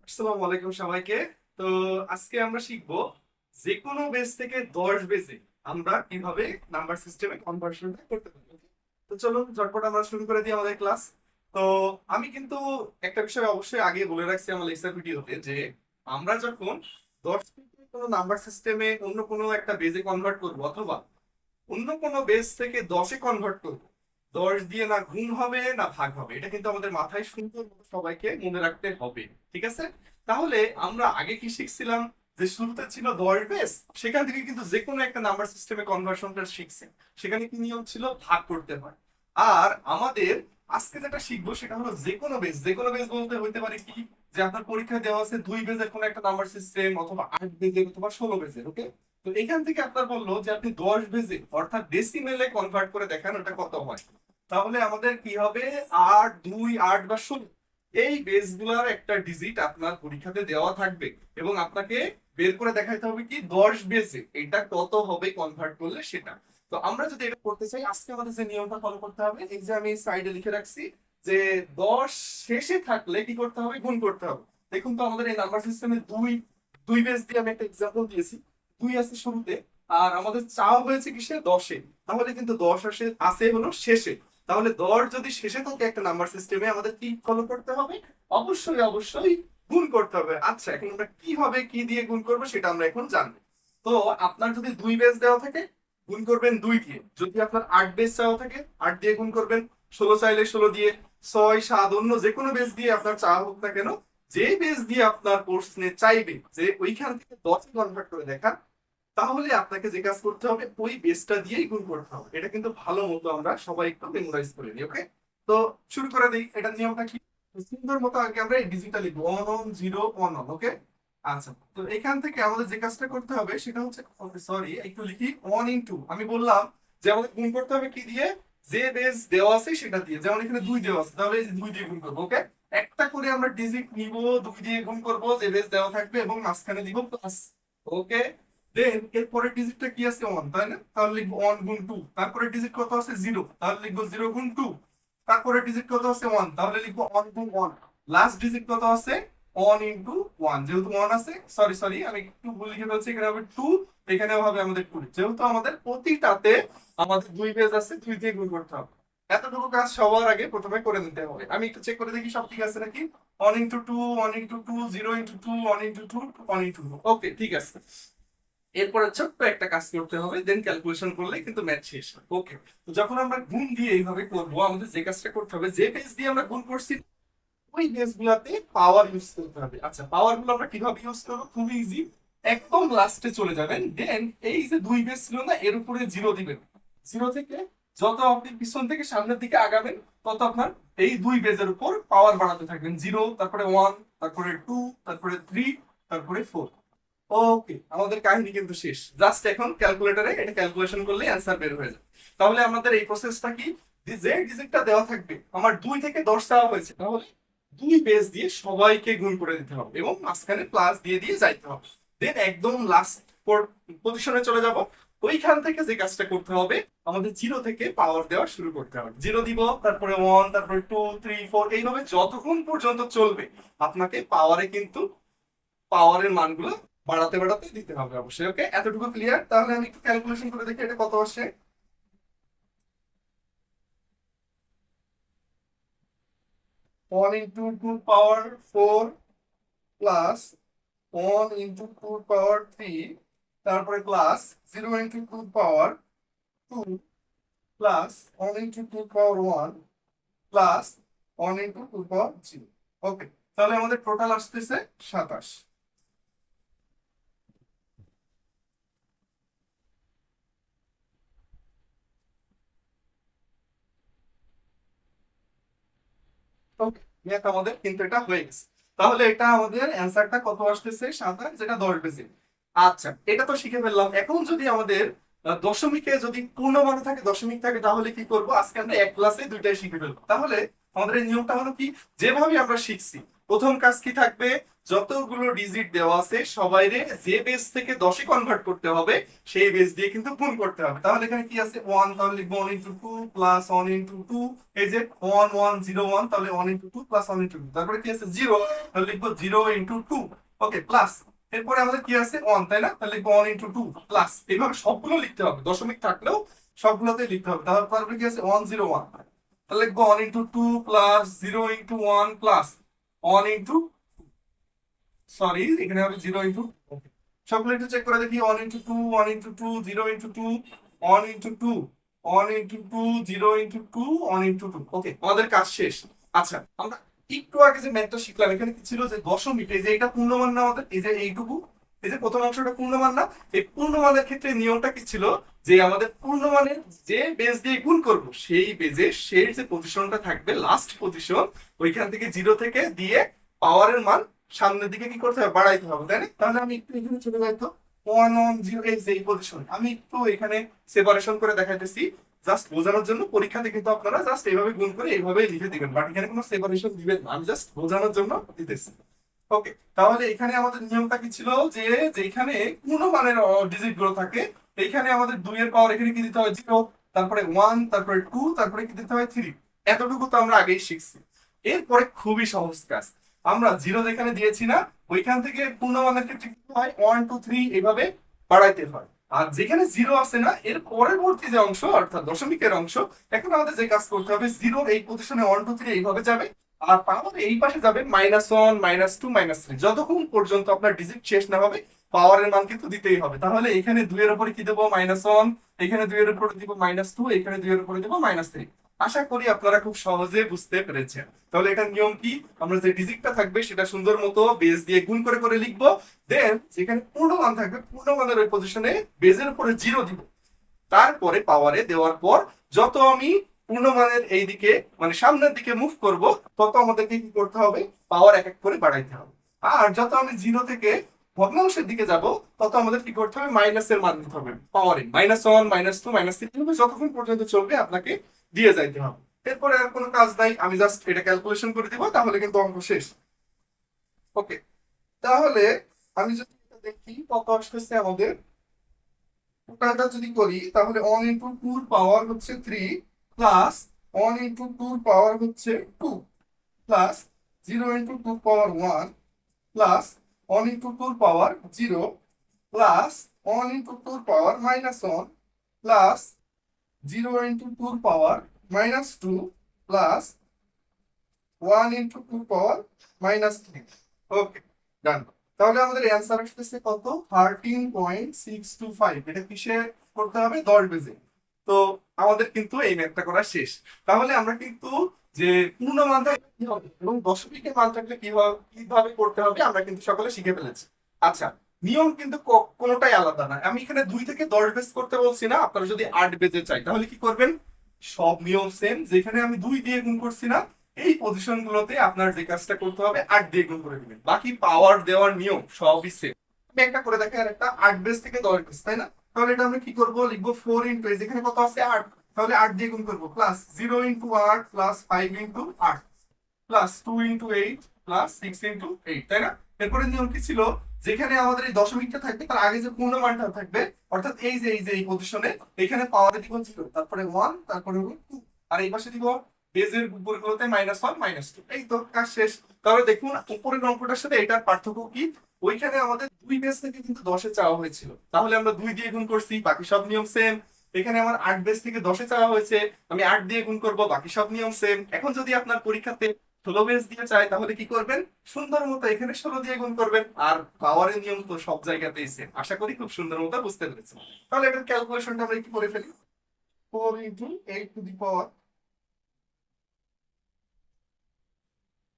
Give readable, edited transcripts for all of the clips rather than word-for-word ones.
আসসালামু আলাইকুম সবাইকে। তো আজকে আমরা শিখবো যে কোনো বেস থেকে 10 বেসে আমরা কিভাবে নাম্বার সিস্টেমে কনভার্সনটা করতে পারি। Okay? তো চলুন ঝটপট আমরা শুরু করে দিই আমাদের ক্লাস। তো আমি কিন্তু একটা বিষয় অবশ্যই আগে বলে রাখছি আমার লেকচার ভিডিওতে যে আমরা যখন 10 থেকে কোনো নাম্বার সিস্টেমে অন্য কোনো একটা বেজে কনভার্ট করবো অথবা অন্য কোনো বেস থেকে 10-এ কনভার্ট করবো, 10 দিয়ে না গুণ হবে না ভাগ হবে, এটা কিন্তু আমাদের মাথায় সুন্দর মতো সবাইকে মনে রাখতে হবে। ঠিক আছে? তাহলে আমরা আগে কি শিখছিলাম? যে শুরুতে ছিল 10 বেস, সেখান থেকে কিন্তু যে কোনো একটা নাম্বার সিস্টেমে কনভার্সনটা শিখছে। সেখানে কি নিয়ম ছিল? ভাগ করতে হয়। আর আমাদের আজকে যেটা শিখবো সেটা হলো যে কোনো বেস। যে কোনো বেস বলতে হইতে পারে কি, যে আপনার পরীক্ষায় দেওয়া আছে 2 বেজের কোনো একটা নাম্বার সিস্টেম অথবা 8 বেজের অথবা 16 বেজের। ওকে, তো এখান থেকে আপনার বললো যে আপনি 10 বেজে অর্থাৎ ডেসিমেলে কনভার্ট করে দেখান ওটা কত হয়। তাহলে আমাদের কি হবে? 8, 2, 8 বা 16, এই বেস গুলার একটা ডিজিট আপনার পরীক্ষাতে দেওয়া থাকবে এবং আপনাকে বের করে দেখাইতে হবে কি 10 বেজে এটা কত হবে কনভার্ট করলে সেটা। তো আমরা যদি এটা করতে চাই, আজকে আমাদের যে নিয়মটা ফলো করতে হবে, এই যে আমি সাইডে লিখে রাখছি যে 10 শেষে থাকলে কি করতে হবে? গুণ করতে হবে। দেখুন তো আমাদের এই নাম্বার সিস্টেমে দুই দুই বেস দিয়ে আমি একটা এক্সাম্পল দিয়েছি। 2 আছে শুরুতে, আর আমাদের চাওয়া হয়েছে কিসে? 10-এ। তাহলে কিন্তু 10 আছে হলো শেষে। তাহলে 10 যদি শেষে থাকে একটা নাম্বার সিস্টেমে, আমাদের কি ফলো করতে হবে? অবশ্যই অবশ্যই গুণ করতে হবে। আচ্ছা, এখন আমরা কিভাবে কি দিয়ে গুণ করবো সেটা আমরা এখন জানবো। তো আপনার যদি 2 বেস দেওয়া থাকে, গুণ করবেন 2 দিয়ে। যদি আপনার 8 বেস চাওয়া থাকে, 8 দিয়ে গুণ করবেন। 16 চাইলে 16 দিয়ে। 6, 7 অন্য যে কোনো বেস দিয়ে আপনার চাওয়া হোক না কেন, যে বেস দিয়ে আপনার প্রশ্নে চাইবে যে ওইখান থেকে 10 কনভার্ট করে দেখা, তাহলে আপনাকে যে কাজ করতে হবে ওই বেসটা দিয়েই গুণ করতে হবে। এটা কিন্তু ভালো মতো আমরা সবাই একটু মেমোরাইজ করে নিই। ওকে, তো শুরু করে দিই। এটার নিয়মটা কি? সুন্দর মতো আগে আমরা ডিজিটালি 1 1 0 1 1। ওকে, আচ্ছা, তো এখান থেকে আমাদের যে কাজটা করতে হবে সেটা হচ্ছে, সরি একটু লিখি, 1 ইনটু, আমি বললাম যে আমাদের গুণ করতে হবে কি দিয়ে? যে বেস দেওয়া আছে সেটা দিয়ে। যেমন এখানে 2 দেওয়া আছে, তাহলে এই যে 2 দিয়ে গুণ করবো। ওকে, একটা করে আমরা ডিজিট নিব, 2 দিয়ে গুণ করবো, যে বেস দেওয়া থাকবে এবং মাঝখানে দিব প্লাস। ওকে, দেন এর পরের ডিজিটটা কি আছে? 1, তাই না? তাহলে লিখবো 1 গুণ 2। তারপরে ডিজিট কত আছে? 0, তাহলে লিখবো 0 গুণ 2। তারপরে ডিজিট কত আছে? 1, তাহলে লিখবো 1 গুণ 1। লাস্ট ডিজিট কত আছে? 1 ইনটু 1। যেহেতু 1 আছে, সরি সরি আমি একটু ভুল লিখে ফেলছি, এখানে হবে 2, এখানেও হবে আমাদের 2। যেহেতু আমাদের প্রতিটাতে আমাদের 2 পেজ আছে, 2 দিয়ে গুণ করতে হবে। এতটুকু কাজ সবার আগে প্রথমে করে নিতে হবে। আমি একটু চেক করে দেখি সব ঠিক আছে নাকি। 1 into 2, 1 into 2, 0 into 2, 1 into 2, 1 into 2। ওকে, ঠিক আছে। এরপরে ছোট্ট একটা কাজ করতে হবে, দেন ক্যালকুলেশন করলে কিন্তু ম্যাথ শেষ। ওকে, তো যখন আমরা গুণ দিয়ে এইভাবে করবো, আমাদের যে কাজটা করতে হবে, যে পেজ দিয়ে আমরা গুণ করছি ওই পেজ গুলাতে পাওয়ার ইউজ করতে হবে। আচ্ছা, পাওয়ার গুলো আমরা কিভাবে ইউজ করবো? খুবই ইজি। একদম লাস্টে চলে যাবেন, দেন এই যে 2 পেজ ছিল না, এর উপরে 0 দিবেন। 0 থেকে যত আপনি পিছন থেকে সামনের দিকে আগাবেন, তত আপনার এই 2 পেজের উপর পাওয়ার বাড়াতে থাকবেন। 0, তারপরে 1, তারপরে 2, তারপরে 3, তারপরে 4। ওকে, আমাদের কাহিনী কিন্তু শেষ। জাস্ট এখন ক্যালকুলেটরে এটা ক্যালকুলেশন করলে অ্যান্সার বের হয়ে যাবে। তাহলে আমাদের এই প্রসেসটা কি? যে ডিজিটটা দেওয়া থাকবে, আমার 2 থেকে 10 চাওয়া হয়েছে, তাহলে 2 পেজ দিয়ে সবাইকে গুণ করে দিতে হবে এবং মাঝখানে প্লাস দিয়ে দিয়ে যাইতে হবে। দেন একদম লাস্ট পজিশনে চলে যাব। ওইখান থেকে যে কাজটা করতে হবে, আমাদের 0 থেকে পাওয়ার দেওয়া শুরু করতে হবে। 0 দিব, তারপরে 1, তারপরে 2, 3, 4, এইভাবে যতক্ষণ পর্যন্ত চলবে আপনাকে পাওয়ারে কিন্তু পাওয়ারের মানগুলো বাড়াতে বাড়াতে দিতে হবে অবশ্যই। ওকে, এতটুকু ক্লিয়ার? তাহলে আমি একটু ক্যালকুলেশন করে দেখি এটা কত আসে। 1 ইন্টু 2 পাওয়ার 4 প্লাস 1 ইন্টু 2 পাওয়ার 3, তারপরে প্লাস 0 ইন্টু 2 পাওয়ার 2 প্লাস 1 ইন্টু 2 পাওয়ার 1 প্লাস 1 ইন্টু 2 পাওয়ার 0। ওকে, তাহলে আমাদের টোটাল আসতেছে 27। ওকে, ম্যাথ আমাদের কিন্তু এটা হয়ে গেছে। তাহলে এটা আমাদের অ্যান্সারটা কত আসতেছে? 27, যেটা 10 বেসে। আচ্ছা, এটা তো শিখে ফেললাম। এখন যদি আমাদের দশমিকে যদি পূর্ণমান থাকে, দশমিক থাকে, তাহলে কি করব? আজকে আমরা এক ক্লাসে দুইটাই শিখে ফেলবো। তাহলে আমাদের এই নিয়মটা হলো কি, যেভাবে আমরা শিখছি, প্রথম কাজ কি থাকবে? যতগুলো ডিজিট দেওয়া আছে সবাইরে যে বেস থেকে 10-এ কনভার্ট করতে হবে সেই বেস দিয়ে কিন্তু গুণ করতে হবে। তাহলে এখানে কি আছে 1, তাহলে লিখবো 1 ইন্টু 2 প্লাস 1 ইন্টু 2, এই যে 1 1 0 1, তাহলে 1 ইন্টু 2 প্লাস 1 ইন্টু 2, তারপরে কি আছে 0, তাহলে লিখবো 0 ইন্টু 2, ওকে, প্লাস এরপরে আমাদের কি আছে 1, তাই না, তাহলে লিখবো 1 ইন্টু 2 প্লাস, এইভাবে সবগুলো লিখতে হবে, দশমিক থাকলেও সবগুলোতেই লিখতে হবে। তারপরে কি আছে 1 0 1, তাহলে লিখবো 1 into 2 plus 0 into 1 plus 1 into, sorry এখানে হবে 0 ইন্টু, সবগুলো একটু চেক করে দেখি 1 into 2 1 into 2 0 into 2 1 into 2 1 into 2 0 into 2 1 into 2, ওকে, আমাদের কাজ শেষ। আচ্ছা, আমরা একটু আগে যে ম্যাথটা শিখলাম এখানে কি ছিল যে দশমিক, এই যে এটা পূর্ণমান না আমাদের, এই যে এইটুকু, এই যে প্রথম অংশটা পূর্ণমান না, এই পূর্ণমানের ক্ষেত্রে নিয়মটা কি ছিল যে আমাদের পূর্ণমানের যে বেজ দিয়ে গুণ করব সেই বেজে শেষ যে পজিশনটা থাকবে লাস্ট পজিশন, ওইখান থেকে 0 থেকে দিয়ে পাওয়ারের মান সামনের দিকে কি করতে হবে, বাড়াইতে হবে, তাই না? তাহলে আমি একটু এখানে চলে যাই তো 1 1 0, এই পজিশন আমি একটু এখানে সেপারেশন করে দেখাইতেছি জাস্ট বোঝানোর জন্য। পরীক্ষাতে কিন্তু আপনারা জাস্ট এইভাবে গুণ করে এইভাবে লিখে দিবেন, বাট এখানে কোনো সেপারেশন দিবেন না, আমি জাস্ট বোঝানোর জন্য দিতেছি। ওকে, তাহলে এখানে আমাদের নিয়মটা কি ছিল যে যেখানে পূর্ণমানের ডিজিট গুলো থাকে এইখানে আমাদের 2 এর পাওয়ার এখানে কি দিতে হয় 0, তারপরে 1, তারপরে 2, তারপরে কি দিতে হয় 3, এতটুকু তো আমরা আগেই শিখছি। এরপরে খুবই সহজ কাজ, আমরা 0 যেখানে দিয়েছি না ওইখান থেকে পূর্ণমানের ক্ষেত্রে কি হয় 1 2 3 এইভাবে বাড়াইতে হয়। আর যেখানে 0 আছে না এর পরবর্তী যে অংশ অর্থাৎ দশমিকের অংশ, এখন আমাদের যে কাজ করতে হবে 0 এই পজিশনে 1 2 3 এইভাবে যাবে, আর পাওয়ার এই পাশে যাবে -1 -2 -3, যতক্ষণ পর্যন্ত আপনার ডিজিট শেষ না হবে পাওয়ারের মান কিন্তু দিতেই হবে। তাহলে এখানে 2 এর উপরে কি দেবো -1, এখানে 2 এর উপরে দিব -2, এখানে 2 এর উপরে দিব -3। আশা করি আপনারা খুব সহজে বুঝতে পেরেছেন। তাহলে এটার নিয়ম কি, আমরা যে ডিজিটটা থাকবে সেটা সুন্দর মতো বেজ দিয়ে গুণ করে করে লিখবো, দেন যেখানে পূর্ণমান থাকবে পূর্ণমানের ওই পজিশনে বেজের উপরে 0 দিব, তারপরে পাওয়ারে দেওয়ার পর যত আমি পূর্ণমানের এই দিকে মানে সামনের দিকে মুভ করব তত আমাদেরকে কি করতে হবে, পাওয়ার এক এক করে বাড়াইতে হবে। আর যত আমি 0 থেকে ভগ্নাংশের দিকে যাব তত আমাদের কি করতে হবে, মাইনাসের মান দিতে হবে পাওয়ারে, -1 -2 -3, যতক্ষণ পর্যন্ত চলবে আপনাকে দিয়ে যাইতে হবে। এরপরে আর কোনো কাজ নাই, আমি জাস্ট এটা ক্যালকুলেশন করে দিব, তাহলে কিন্তু অঙ্ক শেষ। ওকে, তাহলে আমি যদি এটা দেখি কত আসতেছে আমাদের, ওটা যদি করি তাহলে 1 ইন্টু 2 পাওয়ার হচ্ছে 3 প্লাস 1 ইন্টু 2 পাওয়ার হচ্ছে 2 প্লাস 0 ইন্টু 2 পাওয়ার 1 প্লাস 1 ইন্টু 2 পাওয়ার 0 প্লাস 1 ইন্টু 2 পাওয়ার -1 প্লাস 0 ইন্টু 2 পাওয়ার -2 প্লাস 1 ইন্টু 2 পাওয়ার -3। ওকে, ডান। তাহলে আমাদের অ্যান্সার আসতেছে কত, 13.625। এটা কিসে করতে হবে, 10 বেজে। তো আমাদের কিন্তু এই ম্যাথটা করা শেষ। তাহলে আমরা কিন্তু যে পূর্ণ মান থাকলে কি হবে এবং দশমিকের মান থাকলে কিভাবে কিভাবে করতে হবে আমরা কিন্তু সকলে শিখে ফেলেছি। আচ্ছা, নিয়ম কিন্তু কোনোটাই আলাদা না। আমি এখানে 2 থেকে 10 বেজ করতে বলছি না, আপনারা যদি 8 বেজে চাই তাহলে কি করবেন, সব নিয়ম সেম, যেখানে আমি 2 দিয়ে গুণ করছি না এই পজিশন গুলোতে আপনার যে কাজটা করতে হবে 8 দিয়ে গুণ করে দিবেন, বাকি পাওয়ার দেওয়ার নিয়ম সবই সেম। আমি একটা করে দেখেন, আর একটা 8 বেস থেকে 10 বেস, তাই না? তাহলে এটা আমরা কি করব, লিখবো 4 ইন্টু, যেখানে কত আছে 8, তাহলে 8 দিয়ে গুণ করবো, plus 0 into 8 plus 5 into 8 plus 2 into 8 plus 6 into 8, তাই না? এরপরে নিয়ম কি ছিল, যেখানে আমাদের এই দশমিকটা থাকবে তার আগে যে পূর্ণ মানটা থাকবে অর্থাৎ এই পজিশনে এখানে পাওয়ারে দিব 0, তারপরে 1, তারপরে 2, আর এই পাশে দিব বেজের উপরগুলোতে -1 -2। এই তো কাজ শেষ। তাহলে দেখুন উপরের অঙ্কটার সাথে এটার পার্থক্য কি, ওইখানে আমাদের 2 বেজ থেকে কিন্তু 10-এ চাওয়া হয়েছিল, তাহলে আমরা 2 দিয়ে গুণ করছি, বাকি সব নিয়ম সেম। এখানে আমার 8 বেজ থেকে 10-এ চাওয়া হয়েছে, আমি 8 দিয়ে গুণ করব, বাকি সব নিয়ম সেম। এখন যদি আপনার পরীক্ষাতে 16 বেজ দিয়ে চায় তাহলে কি করবেন, সুন্দর মতো এখানে 16 দিয়ে গুণ করবেন। আর পাওয়ারের নিয়ম তো সব জায়গাতেই সেম, আশা করি খুব সুন্দর মতো বুঝতে পেরেছেন। তাহলে এটার ক্যালকুলেশনটা আমরা কি করে ফেলি, 4 into 8 to the power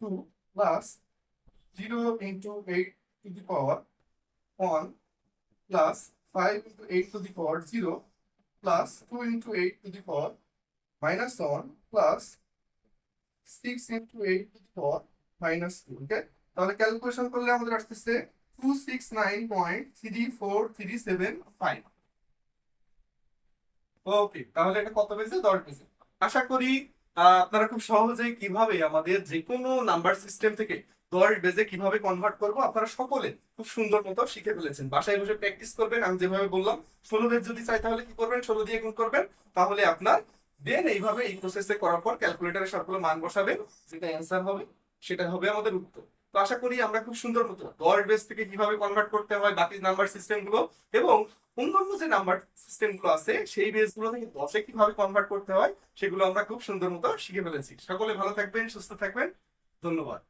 2 plus 0 into 8 to the power 1 plus 5 into 8 to the power 0 plus 2 into 8 to the power -1 plus 6 into 8 to the power -2। ওকে, তাহলে ক্যালকুলেশন করলে আমাদের আসতেছে 269.34375। ওকে, তাহলে এটা কত পেয়েছে, 10 পেয়েছে। আশা করি আপনারা খুব সহজেই কিভাবে আমাদের যে কোনো নাম্বার সিস্টেম থেকে 10 বেজে কিভাবে কনভার্ট করবো আপনারা সকলে খুব সুন্দর মতো শিখে ফেলেছেন। বাসায় বসে প্র্যাকটিস করবেন, আমি যেভাবে বললাম 16 বেজ যদি চাই তাহলে কি করবেন, 16 দিয়ে গুণ করবেন, তাহলে আপনার দেন এইভাবে এই প্রসেসে করার পর ক্যালকুলেটরে সবগুলো মান বসাবেন, যেটা অ্যান্সার হবে সেটা হবে আমাদের উত্তর। তো আশা করি আমরা খুব সুন্দর মতো 10 বেস থেকে কিভাবে কনভার্ট করতে হয় বাকি নাম্বার সিস্টেম গুলো এবং অন্যান্য যে নাম্বার সিস্টেম গুলো আছে সেই বেস গুলো থেকে 10-এ কিভাবে কনভার্ট করতে হয় সেগুলো আমরা খুব সুন্দর মতো শিখে ফেলেছি। সকলে ভালো থাকবেন, সুস্থ থাকবেন, ধন্যবাদ।